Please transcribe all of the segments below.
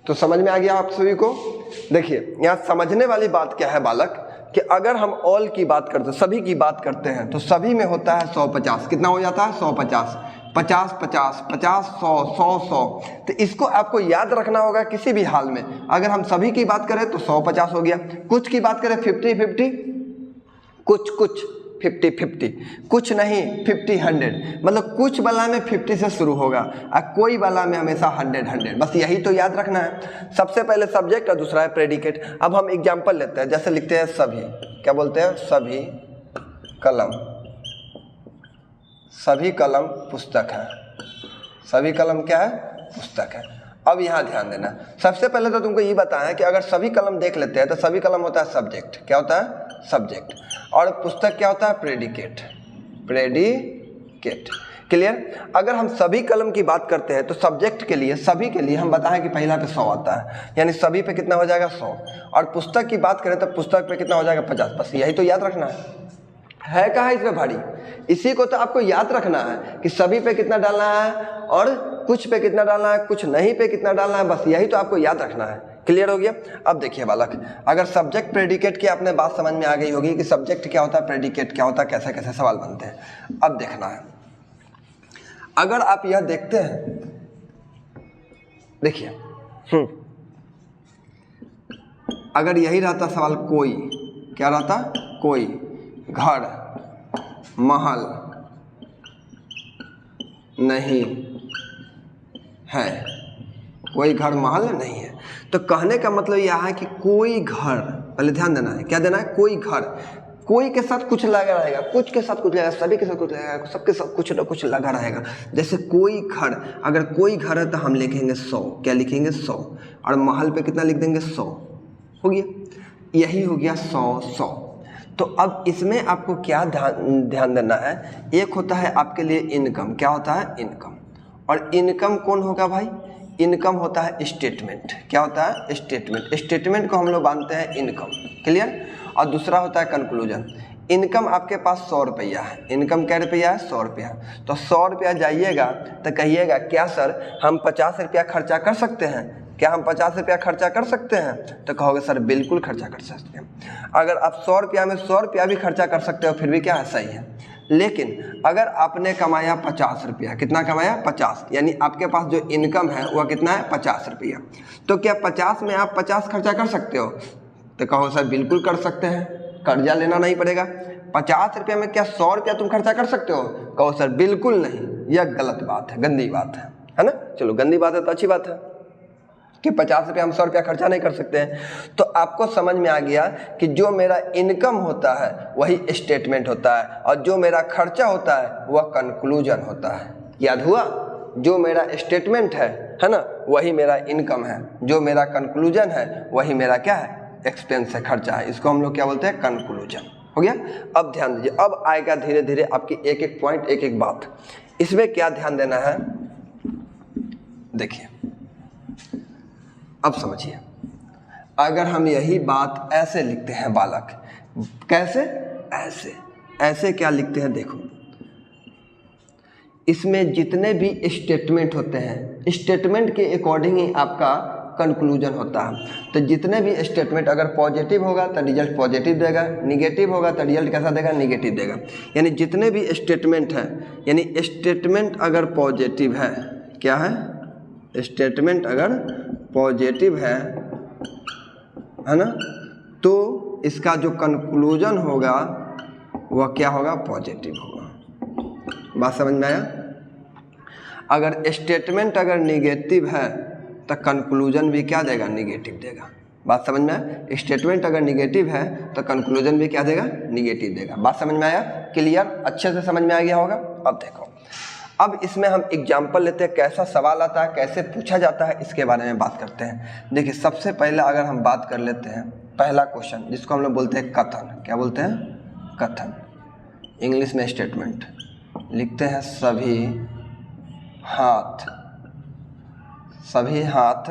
तो समझ में आ गया आप सभी को। देखिए यहाँ समझने वाली बात क्या है बालक, कि अगर हम ऑल की बात करते हैं, सभी की बात करते हैं, तो सभी में होता है 150। कितना हो जाता है? 150, 50 50 50 100 100 100। तो इसको आपको याद रखना होगा किसी भी हाल में। अगर हम सभी की बात करें तो 150 हो गया, कुछ की बात करें 50 50, कुछ 50 50, कुछ नहीं 50 100। मतलब कुछ वाला में 50 से शुरू होगा और कोई वाला में हमेशा 100 100। बस यही तो याद रखना है। सबसे पहले सब्जेक्ट और दूसरा है प्रेडिकेट। अब हम एग्जाम्पल लेते हैं, जैसे लिखते हैं सभी, क्या बोलते हैं? सभी कलम, सभी कलम पुस्तक है। सभी कलम क्या है? पुस्तक है। अब यहाँ ध्यान देना, सबसे पहले तो तुमको ये बताया कि अगर सभी कलम देख लेते हैं तो सभी कलम होता है सब्जेक्ट। क्या होता है? सब्जेक्ट। और पुस्तक क्या होता है? प्रेडिकेट। प्रेडिकेट। क्लियर? अगर हम सभी कलम की बात करते हैं तो सब्जेक्ट के लिए, सभी के लिए हम बताएं कि पहला पे 100 आता है, यानी सभी पे कितना हो जाएगा? 100। और पुस्तक की बात करें तो पुस्तक पे कितना हो जाएगा? 50। बस यही तो याद रखना है कहाँ इसमें भारी? इसी को तो आपको याद रखना है कि सभी पे कितना डालना है और कुछ पे कितना डालना है, कुछ नहीं पे कितना डालना है। बस यही तो आपको याद रखना है। क्लियर हो गया? अब देखिए बालक, अगर सब्जेक्ट प्रेडिकेट की आपने बात समझ में आ गई होगी कि सब्जेक्ट क्या होता है, प्रेडिकेट क्या होता है, कैसे कैसे सवाल बनते हैं। अब देखना है, अगर आप यह देखते हैं, देखिए अगर यही रहता सवाल, कोई, क्या रहता? कोई घर महल नहीं है, कोई घर महल नहीं है। तो कहने का मतलब यह है कि कोई घर, पहले ध्यान देना है, क्या देना है? कोई घर। कोई के साथ कुछ लगा रहेगा, कुछ के साथ कुछ लगेगा, सभी के साथ कुछ लगेगा, सबके साथ कुछ ना कुछ लगा रहेगा। जैसे कोई घर, अगर कोई घर है तो हम लिखेंगे 100। क्या लिखेंगे? 100। और महल पे कितना लिख देंगे? 100। हो गया, यही हो गया 100 100। तो अब इसमें आपको क्या ध्यान देना है? एक होता है आपके लिए इनकम। क्या होता है? इनकम। और इनकम कौन होगा भाई? इनकम होता है स्टेटमेंट। क्या होता है? स्टेटमेंट। स्टेटमेंट को हम लोग मानते हैं इनकम। क्लियर? और दूसरा होता है कंक्लूजन। इनकम आपके पास 100 रुपया है, इनकम क्या रुपया है? 100 रुपया। तो 100 रुपया जाइएगा तो कहिएगा क्या सर हम 50 रुपया खर्चा कर सकते हैं? क्या हम 50 रुपया खर्चा कर सकते हैं? तो कहोगे सर बिल्कुल खर्चा कर सकते हैं। अगर आप 100 रुपया में 100 रुपया भी खर्चा कर सकते हो फिर भी क्या है? सही है। लेकिन अगर आपने कमाया 50 रुपया, कितना कमाया? 50, यानी आपके पास जो इनकम है वह कितना है? 50 रुपया। तो क्या 50 में आप 50 खर्चा कर सकते हो? तो कहो सर बिल्कुल कर सकते हैं, कर्जा लेना नहीं पड़ेगा। 50 रुपया में क्या 100 रुपया तुम खर्चा कर सकते हो? कहो सर बिल्कुल नहीं, यह गलत बात है, गंदी बात है ना? चलो गंदी बात है तो अच्छी बात है कि 50 रुपया हम 100 रुपया खर्चा नहीं कर सकते हैं। तो आपको समझ में आ गया कि जो मेरा इनकम होता है वही स्टेटमेंट होता है और जो मेरा खर्चा होता है वह कंक्लूजन होता है। याद हुआ? जो मेरा स्टेटमेंट है ना, वही मेरा इनकम है, जो मेरा कंक्लूजन है वही मेरा क्या है? एक्सपेंस है, खर्चा है। इसको हम लोग क्या बोलते हैं? कंक्लूजन। हो गया? अब ध्यान दीजिए, अब आएगा धीरे धीरे आपकी एक एक पॉइंट, एक एक बात। इसमें क्या ध्यान देना है देखिए, अब समझिए। अगर हम यही बात ऐसे लिखते हैं बालक, कैसे? ऐसे। ऐसे क्या लिखते हैं देखो, इसमें जितने भी स्टेटमेंट होते हैं स्टेटमेंट के अकॉर्डिंग ही आपका कंक्लूजन होता है। तो जितने भी स्टेटमेंट अगर पॉजिटिव होगा तो रिजल्ट पॉजिटिव देगा, निगेटिव होगा तो रिजल्ट कैसा देगा? निगेटिव देगा। यानी जितने भी स्टेटमेंट है, यानी स्टेटमेंट अगर पॉजिटिव है, क्या है? स्टेटमेंट अगर पॉजिटिव है ना, तो इसका जो कंक्लूजन होगा वह क्या होगा? पॉजिटिव होगा। बात समझ में आया? अगर स्टेटमेंट अगर निगेटिव है तो कंक्लूजन भी क्या देगा? निगेटिव देगा। बात समझ में आया? स्टेटमेंट अगर निगेटिव है तो कंक्लूजन भी क्या देगा? निगेटिव देगा। बात समझ में आया? क्लियर? अच्छे से समझ में आ गया होगा। अब देखो, अब इसमें हम एग्जाम्पल लेते हैं, कैसा सवाल आता है, कैसे पूछा जाता है, इसके बारे में बात करते हैं। देखिए सबसे पहले अगर हम बात कर लेते हैं पहला क्वेश्चन, जिसको हम लोग बोलते हैं कथन। क्या बोलते हैं? कथन। इंग्लिश में स्टेटमेंट लिखते हैं सभी हाथ, सभी हाथ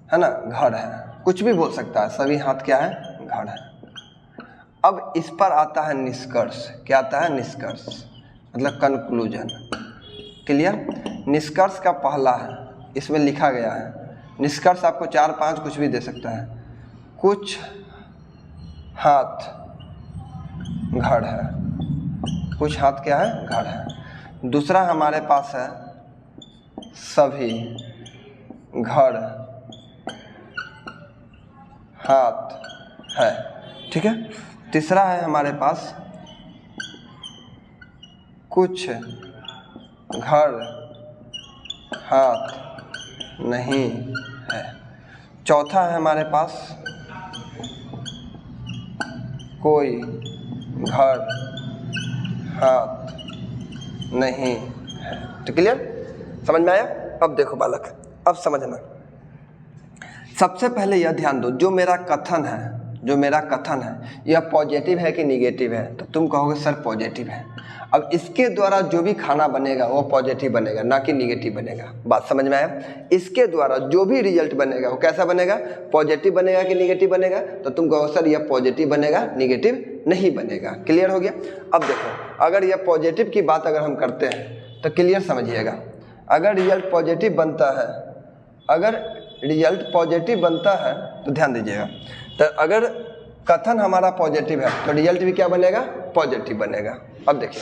है ना घर है, कुछ भी बोल सकता है, सभी हाथ क्या है? घर है। अब इस पर आता है निष्कर्ष। क्या आता है? निष्कर्ष, मतलब कंक्लूजन। क्लियर? निष्कर्ष का पहला है, इसमें लिखा गया है निष्कर्ष आपको 4-5 कुछ भी दे सकता है। कुछ हाथ घर है, कुछ हाथ क्या है? घर है। दूसरा हमारे पास है सभी घर हाथ है, ठीक है। तीसरा है हमारे पास कुछ घर हाथ नहीं है। चौथा है हमारे पास कोई घर हाथ नहीं है। तो क्लियर, समझ में आया? अब देखो बालक, अब समझना। सबसे पहले यह ध्यान दो, जो मेरा कथन है यह पॉजिटिव है कि निगेटिव है? तो तुम कहोगे सर पॉजिटिव है। अब इसके द्वारा जो भी खाना बनेगा वो पॉजिटिव बनेगा, ना कि निगेटिव बनेगा। बात समझ में आया? इसके द्वारा जो भी रिजल्ट बनेगा वो कैसा बनेगा? पॉजिटिव बनेगा कि निगेटिव बनेगा? तो तुम कहोगे सर यह पॉजिटिव बनेगा, निगेटिव नहीं बनेगा। क्लियर हो गया? अब देखो, अगर यह पॉजिटिव की बात अगर हम करते हैं तो क्लियर समझिएगा। अगर रिजल्ट पॉजिटिव बनता है तो ध्यान दीजिएगा, तो अगर कथन हमारा पॉजिटिव है तो रिजल्ट भी क्या बनेगा? पॉजिटिव बनेगा। अब देखिए,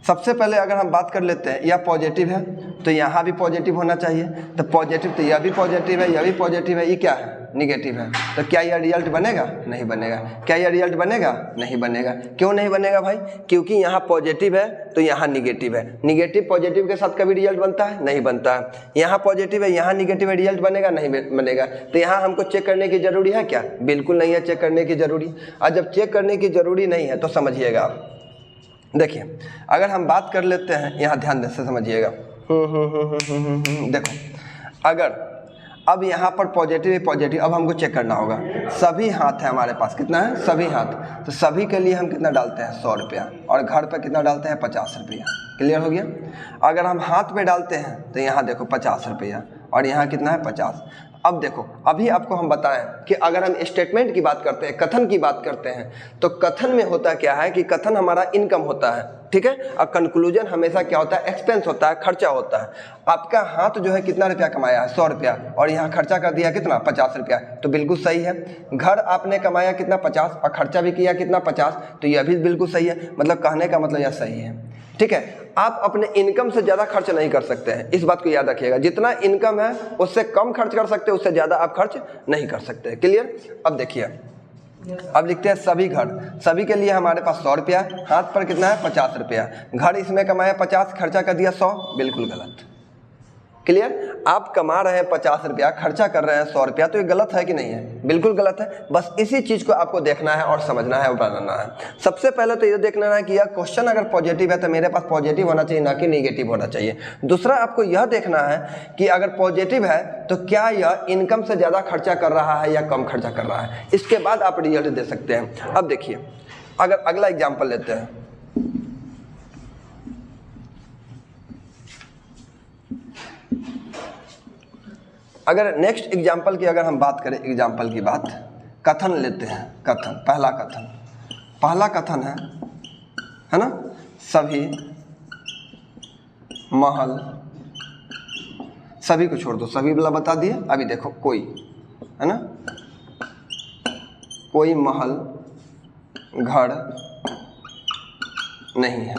सबसे पहले अगर हम बात कर लेते हैं, यह पॉजिटिव है तो यहाँ भी पॉजिटिव होना चाहिए। तो पॉजिटिव तो यह भी पॉजिटिव है, यह भी पॉजिटिव है, ये क्या है? निगेटिव है। तो क्या यह रिजल्ट बनेगा? नहीं बनेगा। क्या यह रिजल्ट बनेगा? नहीं बनेगा। क्यों नहीं बनेगा भाई? क्योंकि यहाँ पॉजिटिव है तो यहाँ निगेटिव है। निगेटिव पॉजिटिव के साथ कभी रिजल्ट बनता है? नहीं बनता है। यहाँ पॉजिटिव है, यहाँ निगेटिव है, रिजल्ट बनेगा? नहीं बनेगा। तो यहाँ हमको चेक करने की जरूरी है क्या? बिल्कुल नहीं है चेक करने की जरूरी। और जब चेक करने की जरूरी नहीं है तो समझिएगा आप, देखिए अगर हम बात कर लेते हैं, यहाँ ध्यान से समझिएगा। देखो, अगर अब यहाँ पर पॉजिटिव है, पॉजिटिव, अब हमको चेक करना होगा। सभी हाथ है हमारे पास, कितना है? सभी हाथ। तो सभी के लिए हम कितना डालते हैं? 100 रुपया। और घर पर कितना डालते हैं? 50 रुपया। क्लियर हो गया? अगर हम हाथ पे डालते हैं तो यहाँ देखो 50 रुपया, और यहाँ कितना है? 50। अब देखो, अभी आपको हम बताएं कि अगर हम स्टेटमेंट की बात करते हैं, कथन की बात करते हैं, तो कथन में होता क्या है कि कथन हमारा इनकम होता है, ठीक है। और कंक्लूजन हमेशा क्या होता है? एक्सपेंस होता है, खर्चा होता है। आपका हाथ जो है कितना रुपया कमाया है? 100 रुपया, और यहाँ खर्चा कर दिया कितना? 50 रुपया। तो बिल्कुल सही है। घर आपने कमाया कितना? 50, और खर्चा भी किया कितना? 50। तो यह भी बिल्कुल सही है। मतलब कहने का मतलब यह सही है, ठीक है। आप अपने इनकम से ज़्यादा खर्च नहीं कर सकते हैं, इस बात को याद रखिएगा। जितना इनकम है उससे कम खर्च कर सकते हैं, उससे ज़्यादा आप खर्च नहीं कर सकते। क्लियर? अब देखिए, अब लिखते हैं सभी घर। सभी के लिए हमारे पास 100 रुपया, हाथ पर कितना है? 50 रुपया। घर इसमें कमाया 50, खर्चा कर दिया 100, बिल्कुल गलत। क्लियर? आप कमा रहे हैं 50 रुपया, खर्चा कर रहे हैं 100 रुपया, तो ये गलत है कि नहीं है? बिल्कुल गलत है। बस इसी चीज़ को आपको देखना है और समझना है और बनाना है। सबसे पहले तो ये देखना है कि यह क्वेश्चन अगर पॉजिटिव है तो मेरे पास पॉजिटिव होना चाहिए, ना कि निगेटिव होना चाहिए। दूसरा आपको यह देखना है कि अगर पॉजिटिव है तो क्या यह इनकम से ज़्यादा खर्चा कर रहा है या कम खर्चा कर रहा है। इसके बाद आप रिजल्ट दे सकते हैं। अब देखिए, अगर अगला एग्जाम्पल लेते हैं, अगर नेक्स्ट एग्जाम्पल की अगर हम बात करें, एग्जाम्पल की बात, कथन लेते हैं। कथन, पहला कथन है ना? सभी महल, सभी को छोड़ दो, सभी वाला बता दिए। अभी देखो, कोई है ना, कोई महल घर नहीं है।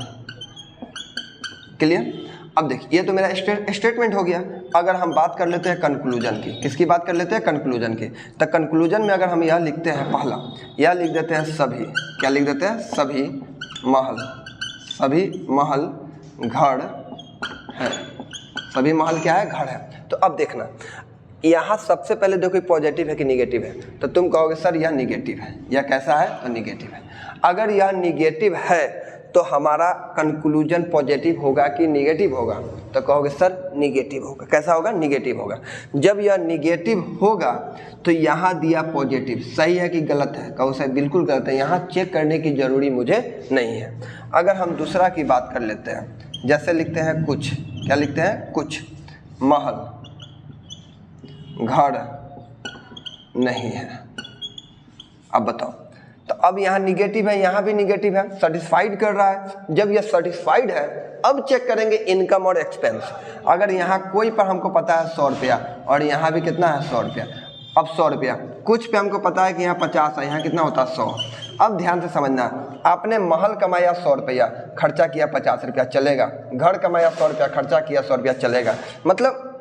क्लियर? अब देखिए, ये तो मेरा स्टेटमेंट हो गया। अगर हम बात कर लेते हैं कंक्लूजन की, किसकी बात कर लेते हैं? कंक्लूजन की। तो कंक्लूजन में अगर हम यह लिखते हैं, पहला यह लिख देते हैं सभी, क्या लिख देते हैं? सभी महल घर है। सभी महल क्या है? घर है। तो अब देखना, यहाँ सबसे पहले देखो पॉजिटिव है कि निगेटिव है। तो तुम कहोगे सर यह निगेटिव है। यह कैसा है? तो निगेटिव है। अगर यह निगेटिव है तो हमारा कंक्लूजन पॉजिटिव होगा कि निगेटिव होगा? तो कहोगे सर निगेटिव होगा। कैसा होगा? निगेटिव होगा। जब यह निगेटिव होगा तो यहाँ दिया पॉजिटिव, सही है कि गलत है? कहो सर बिल्कुल गलत है, यहाँ चेक करने की जरूरी मुझे नहीं है। अगर हम दूसरा की बात कर लेते हैं, जैसे लिखते हैं कुछ, क्या लिखते हैं? कुछ महल घर नहीं है। अब बताओ, तो अब यहाँ निगेटिव है, यहाँ भी निगेटिव है, सेटिस्फाइड कर रहा है। जब यह सेटिस्फाइड है अब चेक करेंगे इनकम और एक्सपेंस। अगर यहाँ कोई पर हमको पता है 100 रुपया और यहाँ भी कितना है 100 रुपया, अब 100 रुपया, कुछ पे हमको पता है कि यहाँ 50 है, यहाँ कितना होता है 100। अब ध्यान से समझना, आपने महल कमाया 100 रुपया, खर्चा किया 50 रुपया, चलेगा। घर कमाया 100 रुपया, खर्चा किया 100 रुपया, चलेगा। मतलब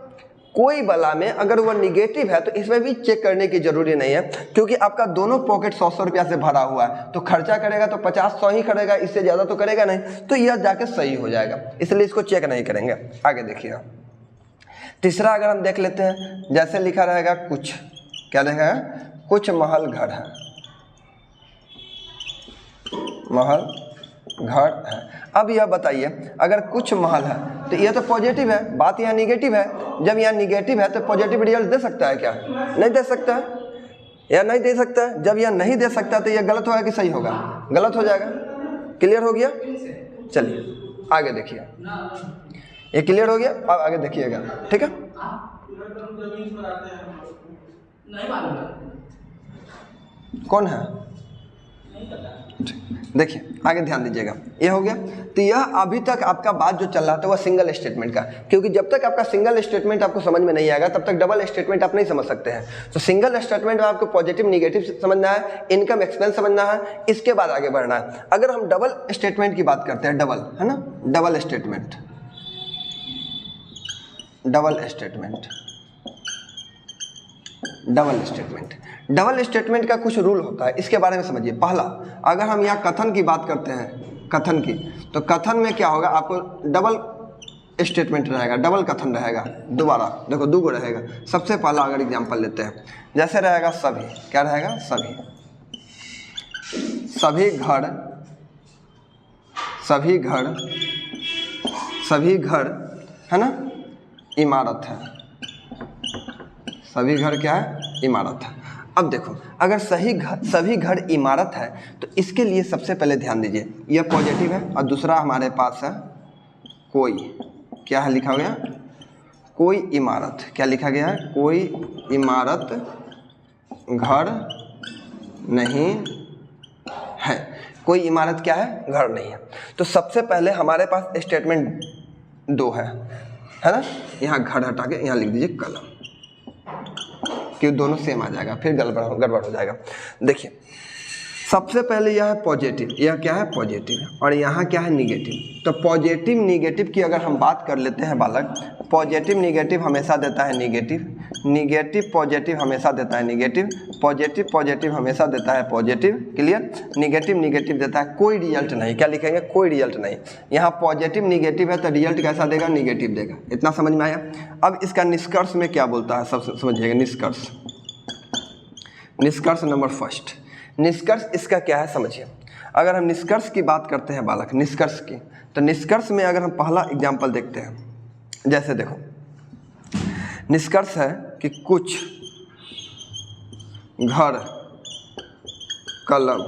कोई बला में अगर वह निगेटिव है तो इसमें भी चेक करने की जरूरी नहीं है, क्योंकि आपका दोनों पॉकेट 100 रुपया से भरा हुआ है। तो खर्चा करेगा तो 50-100 ही करेगा, इससे ज़्यादा तो करेगा नहीं, तो यह जाके सही हो जाएगा, इसलिए इसको चेक नहीं करेंगे। आगे देखिए तीसरा अगर हम देख लेते हैं, जैसे लिखा रहेगा कुछ, क्या रहेगा, कुछ महल घर है, महल घर है। अब यह बताइए अगर कुछ महल है तो यह तो पॉजिटिव है, बात यहाँ निगेटिव है। जब यहाँ निगेटिव है तो पॉजिटिव रिजल्ट दे सकता है क्या? नहीं दे सकता है, या नहीं दे सकता है। जब यह नहीं दे सकता तो यह गलत होगा कि सही होगा? गलत हो जाएगा। क्लियर हो गया? चलिए आगे देखिए, ये क्लियर हो गया। अब आगे देखिएगा, ठीक है। कौन है? देखिए आगे ध्यान दीजिएगा, ये हो गया। तो यह अभी तक आपका बात जो चल रहा था वह सिंगल स्टेटमेंट का, क्योंकि जब तक आपका सिंगल स्टेटमेंट आपको समझ में नहीं आएगा तब तक डबल स्टेटमेंट आप नहीं समझ सकते हैं। तो सिंगल स्टेटमेंट में आपको पॉजिटिव निगेटिव समझना है, इनकम एक्सपेंस समझना है, इसके बाद आगे बढ़ना है। अगर हम डबल स्टेटमेंट की बात करते हैं, डबल है ना, double statement, double statement, double statement, double statement का कुछ रूल होता है, इसके बारे में समझिए। पहला, अगर हम यहाँ कथन की बात करते हैं, कथन की, तो कथन में क्या होगा, आपको डबल स्टेटमेंट रहेगा, डबल कथन रहेगा। दोबारा देखो, दो गो रहेगा। सबसे पहला अगर एग्जांपल लेते हैं, जैसे रहेगा सभी, क्या रहेगा, सभी, सभी घर, सभी घर, सभी घर है ना, इमारत है, सभी घर क्या है, इमारत है। अब देखो, अगर सभी घर इमारत है तो इसके लिए सबसे पहले ध्यान दीजिए, यह पॉजिटिव है और दूसरा हमारे पास है कोई, क्या है लिखा गया, कोई इमारत, क्या लिखा गया है, कोई इमारत घर नहीं है। कोई इमारत क्या है, घर नहीं है। तो सबसे पहले हमारे पास स्टेटमेंट दो है ना। यहाँ घर हटा के यहाँ लिख दीजिए कलम, कि दोनों सेम आ जाएगा, फिर गड़बड़ हो जाएगा। देखिए सबसे पहले यह है पॉजिटिव, यह क्या है, पॉजिटिव है, और यहाँ क्या है, निगेटिव। तो पॉजिटिव निगेटिव की अगर हम बात कर लेते हैं बालक, पॉजिटिव निगेटिव हमेशा देता है निगेटिव, निगेटिव पॉजिटिव हमेशा देता है निगेटिव, पॉजिटिव पॉजिटिव हमेशा देता है पॉजिटिव। क्लियर? निगेटिव निगेटिव देता है, कोई रिजल्ट नहीं, क्या लिखेंगे, कोई रिजल्ट नहीं। यहाँ पॉजिटिव निगेटिव है तो रिजल्ट कैसा देगा, निगेटिव देगा। इतना समझ में आया? अब इसका निष्कर्ष में क्या बोलता है, सब समझिएगा। निष्कर्ष, निष्कर्ष नंबर फर्स्ट, निष्कर्ष इसका क्या है समझिए। अगर हम निष्कर्ष की बात करते हैं बालक, निष्कर्ष की, तो निष्कर्ष में अगर हम पहला एग्जाम्पल देखते हैं, जैसे देखो, निष्कर्ष है कि कुछ घर कलम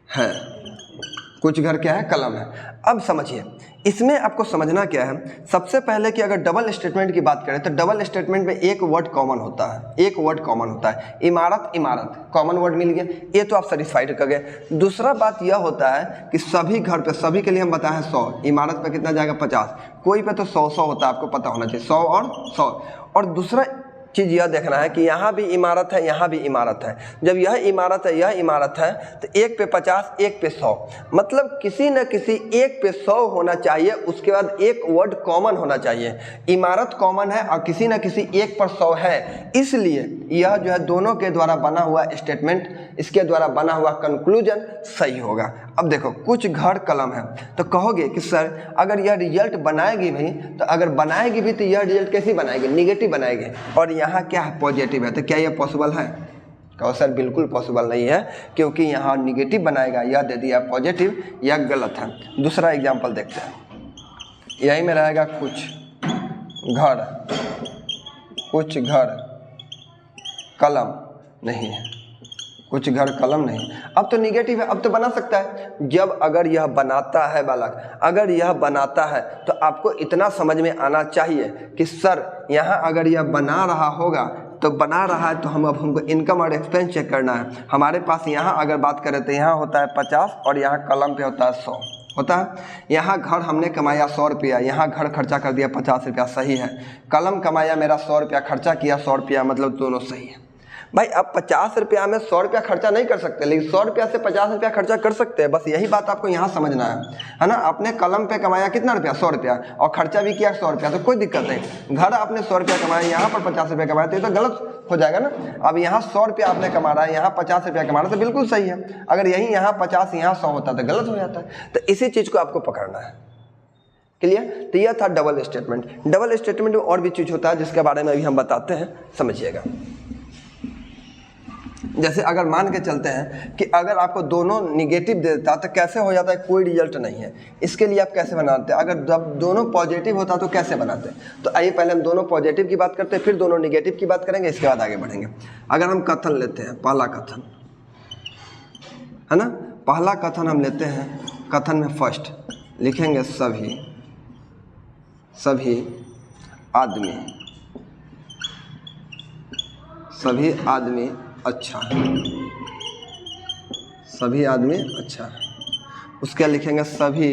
है, कुछ घर क्या है, कलम है। अब समझिए, इसमें आपको समझना क्या है, सबसे पहले कि अगर डबल स्टेटमेंट की बात करें तो डबल स्टेटमेंट में एक वर्ड कॉमन होता है, एक वर्ड कॉमन होता है। इमारत, इमारत, कॉमन वर्ड मिल गया, ये तो आप सेटिस्फाइड कर गए। दूसरा बात यह होता है कि सभी घर पे, सभी के लिए हम बताए हैं 100, इमारत पे कितना जाएगा 50, कोई पे तो 100 होता है, आपको पता होना चाहिए, 100 और 100। और दूसरा चीज़ यह देखना है कि यहाँ भी इमारत है, यहाँ भी इमारत है। जब यह इमारत है, यह इमारत है, तो एक पे 50, एक पे 100, मतलब किसी न किसी एक पे 100 होना चाहिए। उसके बाद एक वर्ड कॉमन होना चाहिए, इमारत कॉमन है और किसी न किसी एक पर 100 है, इसलिए यह जो है दोनों के द्वारा बना हुआ स्टेटमेंट, इसके द्वारा बना हुआ कंक्लूजन सही होगा। अब देखो, कुछ घर कलम है, तो कहोगे कि सर अगर यह रिजल्ट बनाएगी भी, तो अगर बनाएगी भी तो यह रिजल्ट कैसी बनाएगी, निगेटिव बनाएगी, और यहाँ क्या है, पॉजिटिव है, तो क्या यह पॉसिबल है? कहो सर बिल्कुल पॉसिबल नहीं है, क्योंकि यहाँ निगेटिव बनाएगा, यह दे दिया पॉजिटिव, यह गलत है। दूसरा एग्जाम्पल देखते हैं, यही में रहेगा कुछ घर, कुछ घर कलम नहीं है, कुछ घर कलम नहीं। अब तो निगेटिव है, अब तो बना सकता है। जब अगर यह बनाता है बालक, अगर यह बनाता है तो आपको इतना समझ में आना चाहिए कि सर यहाँ अगर यह बना रहा होगा तो बना रहा है, तो हमको इनकम और एक्सपेंस चेक करना है। हमारे पास यहाँ अगर बात करें तो यहाँ होता है 50 और यहाँ कलम पे होता है 100 होता है। यहाँ घर हमने कमाया 100 रुपया, यहाँ घर खर्चा कर दिया 50 रुपया, सही है। कलम कमाया मेरा 100 रुपया, खर्चा किया 100 रुपया, मतलब दोनों सही है। भाई अब 50 रुपया में 100 रुपया खर्चा नहीं कर सकते, लेकिन 100 रुपया से 50 रुपया खर्चा कर सकते हैं। बस यही बात आपको यहाँ समझना है ना। आपने कलम पे कमाया कितना रुपया, 100 रुपया, और खर्चा भी किया 100 रुपया, तो कोई दिक्कत नहीं। घर आपने 100 रुपया कमाया, यहाँ पर 50 रुपया कमाया, तो ये तो गलत हो जाएगा ना। अब यहाँ 100 रुपया आपने कमा रहा है, यहाँ 50 रुपया कमा रहा है, तो बिल्कुल सही है। अगर यही यहाँ 50 यहाँ 100 होता तो गलत हो जाता है। तो इसी चीज़ को आपको पकड़ना है। क्लियर? तो यह था डबल स्टेटमेंट। डबल स्टेटमेंट में और भी चीज़ होता है जिसके बारे में अभी हम बताते हैं, समझिएगा। जैसे अगर मान के चलते हैं कि अगर आपको दोनों निगेटिव दे देता तो कैसे हो जाता है, कोई रिजल्ट नहीं है। इसके लिए आप कैसे बनाते हैं? अगर जब दोनों पॉजिटिव होता तो कैसे बनाते हैं? तो आइए पहले हम दोनों पॉजिटिव की बात करते हैं, फिर दोनों निगेटिव की बात करेंगे, इसके बाद आगे बढ़ेंगे। अगर हम कथन लेते हैं, पहला कथन है ना, पहला कथन हम लेते हैं। कथन में फर्स्ट लिखेंगे सभी आदमी अच्छा, सभी आदमी अच्छा। उसके लिखेंगे सभी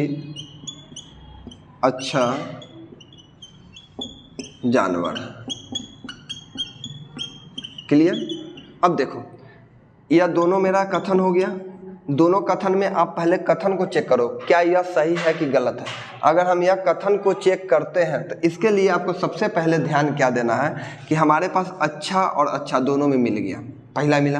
अच्छा जानवर। क्लियर? अब देखो यह दोनों मेरा कथन हो गया। दोनों कथन में आप पहले कथन को चेक करो, क्या यह सही है कि गलत है। अगर हम यह कथन को चेक करते हैं तो इसके लिए आपको सबसे पहले ध्यान क्या देना है कि हमारे पास अच्छा और अच्छा दोनों में मिल गया, पहला मिला।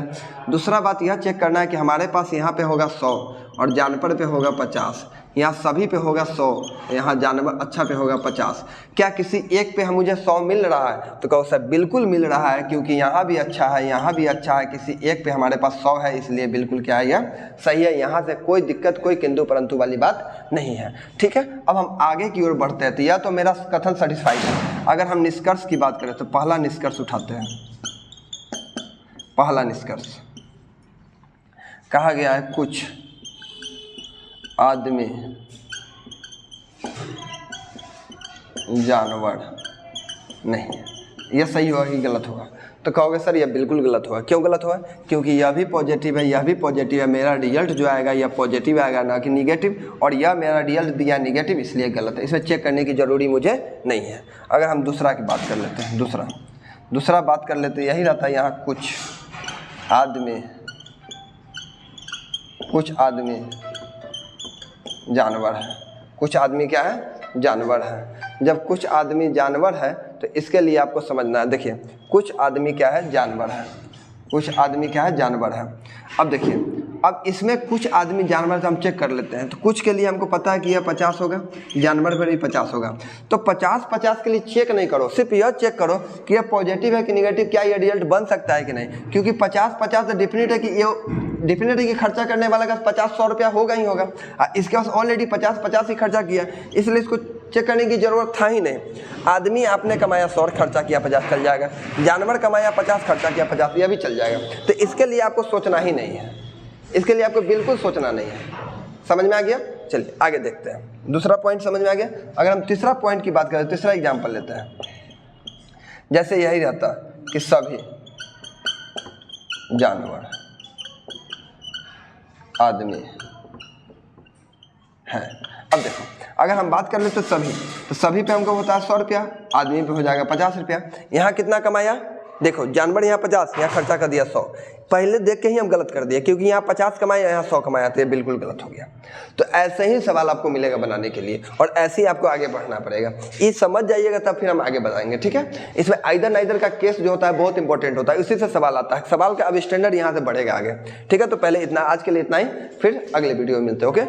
दूसरा बात यह चेक करना है कि हमारे पास यहाँ पे होगा 100 और जानवर पे होगा 50, यहाँ सभी पे होगा 100, यहाँ जानवर अच्छा पे होगा 50। क्या किसी एक पे हम मुझे 100 मिल रहा है? तो कहो सर बिल्कुल मिल रहा है, क्योंकि यहाँ भी अच्छा है, यहाँ भी अच्छा है, किसी एक पे हमारे पास 100 है, इसलिए बिल्कुल क्या है, यह सही है। यहाँ से कोई दिक्कत, कोई किंतु परंतु वाली बात नहीं है। ठीक है, अब हम आगे की ओर बढ़ते हैं। तो यह तो मेरा कथन सेटिस्फाइड है। अगर हम निष्कर्ष की बात करें तो पहला निष्कर्ष उठाते हैं। पहला निष्कर्ष कहा गया है कुछ आदमी जानवर नहीं। यह सही होगा कि गलत होगा? तो कहोगे सर यह बिल्कुल गलत होगा। क्यों गलत होगा? क्योंकि यह भी पॉजिटिव है, यह भी पॉजिटिव है, मेरा रिजल्ट जो आएगा यह पॉजिटिव आएगा ना कि निगेटिव, और यह मेरा रिजल्ट दिया निगेटिव, इसलिए गलत है। इसमें चेक करने की जरूरी मुझे नहीं है। अगर हम दूसरा की बात कर लेते हैं, दूसरा बात कर लेते हैं, यही रहता है यहाँ कुछ आदमी जानवर है। कुछ आदमी क्या है? जानवर है। जब कुछ आदमी जानवर है तो इसके लिए आपको समझना है। देखिए कुछ आदमी क्या है? जानवर है। कुछ आदमी क्या है? जानवर है। अब देखिए, अब इसमें कुछ आदमी जानवर से हम चेक कर लेते हैं। तो कुछ के लिए हमको पता है कि यह 50 होगा, जानवर पर भी 50 होगा। तो 50-50 के लिए चेक नहीं करो, सिर्फ यह चेक करो कि यह पॉजिटिव है कि निगेटिव, क्या यह रिजल्ट बन सकता है कि नहीं। क्योंकि 50-50 डेफिनेट है कि ये खर्चा करने वाला का 50-100 रुपया होगा ही होगा। इसके पास ऑलरेडी 50-50 ही खर्चा किया, इसलिए इसको चेक करने की जरूरत था ही नहीं। आदमी आपने कमाया 100 खर्चा किया 50 चल जाएगा, जानवर कमाया 50 खर्चा किया 50, यह भी चल जाएगा। तो इसके लिए आपको सोचना ही नहीं है, इसके लिए आपको बिल्कुल सोचना नहीं है। समझ में आ गया? चलिए आगे देखते हैं। दूसरा पॉइंट समझ में आ गया। अगर हम तीसरा पॉइंट की बात करें, तीसरा एग्जाम्पल लेते हैं। जैसे यही रहता कि सभी जानवर आदमी है। अब देखो अगर हम बात कर ले तो सभी पे हमको होता है 100 रुपया, आदमी पे हो जाएगा 50 रुपया। यहाँ कितना कमाया? देखो जानवर यहाँ 50, यहाँ खर्चा कर दिया 100। पहले देख के ही हम गलत कर दिए, क्योंकि यहाँ 50 कमाया, यहाँ 100 कमाया, तो ये बिल्कुल गलत हो गया। तो ऐसे ही सवाल आपको मिलेगा बनाने के लिए, और ऐसे ही आपको आगे बढ़ना पड़ेगा। ये समझ जाइएगा तब फिर हम आगे बढ़ाएंगे। ठीक है, इसमें आइदर नाइदर का केस जो होता है बहुत इंपॉर्टेंट होता है, उसी से सवाल आता है। सवाल का अब स्टैंडर्ड यहाँ से बढ़ेगा आगे। ठीक है, तो पहले इतना, आज के लिए इतना ही, फिर अगले वीडियो में मिलते हैं। ओके।